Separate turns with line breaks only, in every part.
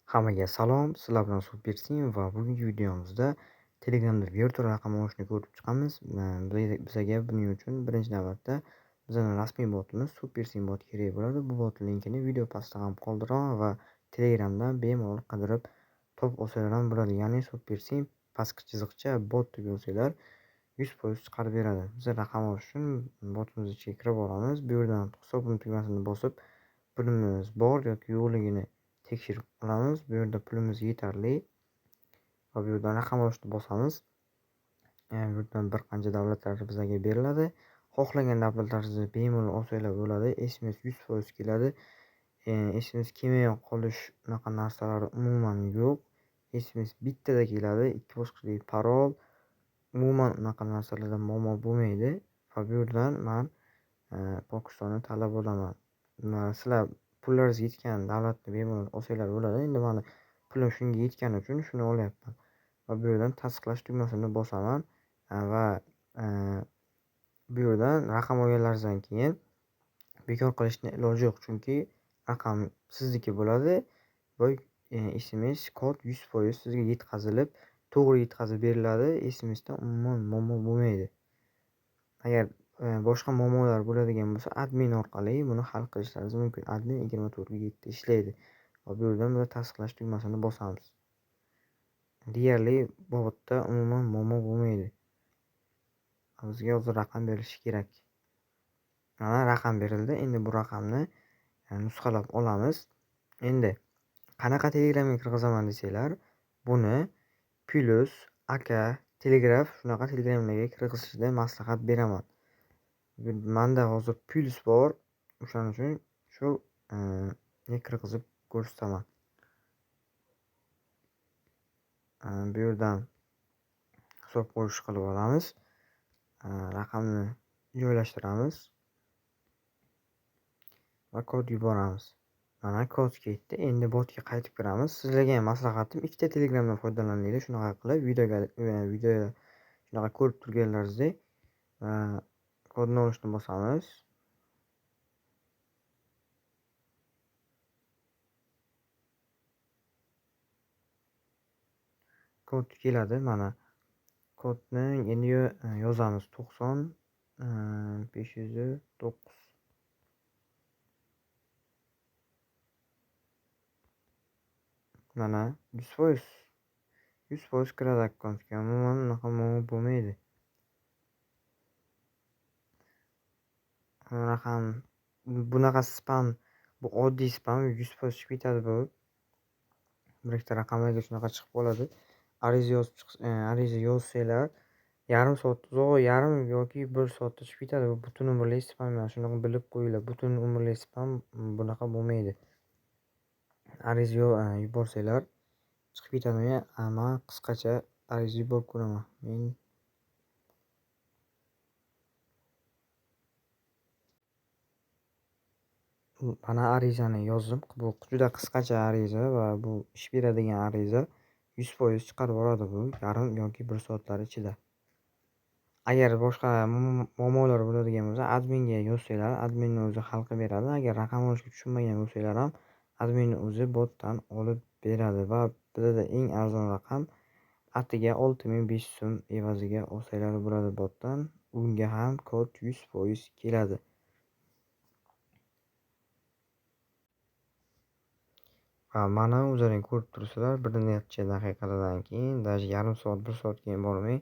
Hammaga salom, sizlar bilan Supersim va bugungi videomizda Telegramda virtual raqam olishni ko'rib chiqamiz. Bizga buning uchun birinchi navbatda bizning rasmiy botimiz Supersim bot kerak bo'ladi. Bu bot linkini video pastda ham qoldiraman va Telegramdan bemalol qidirib topib olsanglar ham bo'ladi. Ya'ni Supersim pastki chiziqcha bot deb yozsanglar 100% chiqarib beradi. Biz raqam olish uchun botimiz ichiga kirib olamiz. Bu yerdan hisob tugmasini bosib pulimiz bor yoki yo'qligini tekshirib olamiz. Bu yerda pulimiz yetarli va bu yerdan raqam olishni bosamiz. Bu yerdan bir qancha davlatlar bizga beriladi. Xohlagan davlatlaringizni bemalol olsanglar bo'ladi. SMS 100% keladi. SMS kelmay qolish unaqa narsalar umuman yo'q. SMS bittada keladi. 2 bosqichli parol umuman unaqa narsalardan muammo bo'lmaydi. Va bu yerdan men Pokistonni tanlab olaman. Sizlar pullaringiz yetgan davlatni bemalol olsanglar bo'ladi. Endi mani pulim shunga yetgani uchun shuni olyapman. Va bu yerdan tasdiqlash tugmasini bosaman va bu yerdan raqam olganlaringizdan keyin bekor qilishni iloji yo'q, chunki raqam sizniki bo'ladi. Bu SMS kod 100% sizga yetkazilib, to'g'ri yetkazib beriladi. SMSdan umuman muammo bo'lmaydi. Agar boshqa muammolar bo'ladigan bo'lsa, admin orqali buni hal qilishlaringiz mumkin. Admin 24/7 ishlaydi. Va bu yerdan biz tasdiqlash tugmasini bosamiz. Deyarli botda umuman muammo bo'lmaydi. Bizga hozir raqam berilishi kerak. Mana raqam berildi. Endi bu raqamni nusxalab olamiz. Endi qanaqa Telegramga kirgizaman desanglar, buni Plus, Aka, Telegraf shunaqa Telegramlarga kirgizishda maslahat beraman. Menda hozir Plus bor. O'shaning uchun shu kirgizib ko'rsataman. Bu yerdan hisob qo'yish qilib olamiz. Raqamni joylashtiramiz va kod yuboramiz. Mana kod ketdi. Endi botga qaytib kiramiz. Sizlarga ham maslahatim ikkita Telegramdan foydalaninglar. Shunaqa qilib video shunaqa ko'rib turganlaringizdek kodni olishni bosamiz. Kod keladi mana. Kodni endi yozamiz 90 509. Mana 100% kiradi akkauntga. Umuman unaqa muammo bo'lmaydi. Raqam bunaqa spam, bu oddiy spam 100% chiqib ketadi bu. Bir ikkita raqamlarga shunaqa chiqib qoladi. Ariza yozsanglar yarim soat yarim yoki 1 soatda chiqib ketadi. Bu butun umrlik spam emas. Shunaqa bilib qo'yinglar. Butun umrlik spam bunaqa bo'lmaydi. Ariza yuborsanglar chiqib ketadi. Men qisqacha ariza yuborib ko'raman. Mana arizani yozdim. Bu juda qisqacha ariza va bu ish beradigan ariza. 100% chiqarib yuboradi bu yarim yoki 1 soatlar ichida. Agar boshqa muammolar bo'ladigan bo'lsa, adminga yozsanglar, adminning o'zi hal qilib beradi. Agar raqam olishga tushunmagan bo'lsanglar ham, adminning o'zi botdan olib beradi va bizda eng arzon raqam atiga 6500 so'm evaziga olsanglar bo'ladi botdan. Unga ham kod 100% keladi. Va mana o'zlaring ko'rib turibsizlar, bir necha daqiqadan keyin, даже yarim soat, 1 soat keyin bormay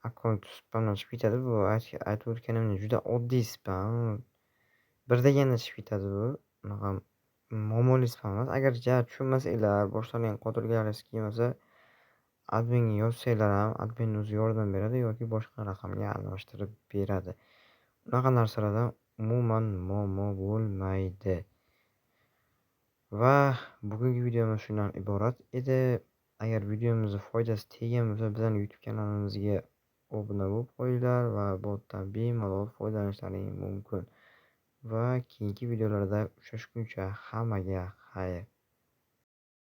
akkaunt spamdan chiqib ketadi. Bu aytib o'tganimdek juda oddiy spam. Birdagina chiqib ketadi bu. Unaqa muammoli spam emas. Agar tushunmasanglar, boshqalarning qo'dirigaringiz kelmasa, adminga yozsanglar ham admin o'zi yordam beradi yoki boshqa raqamga almashtirib beradi. Unaqa narsalardan umuman muammo bo'lmaydi. Va bugungi videomiz shundan iborat edi. Agar videomizga foydasi teggan bo'lsa, bizning YouTube kanalimizga obuna bo'lib qo'yinglar va botdan bemalol foydalanishlaring mumkin. Va keyingi videolarda uchrashguncha hammaga xayr.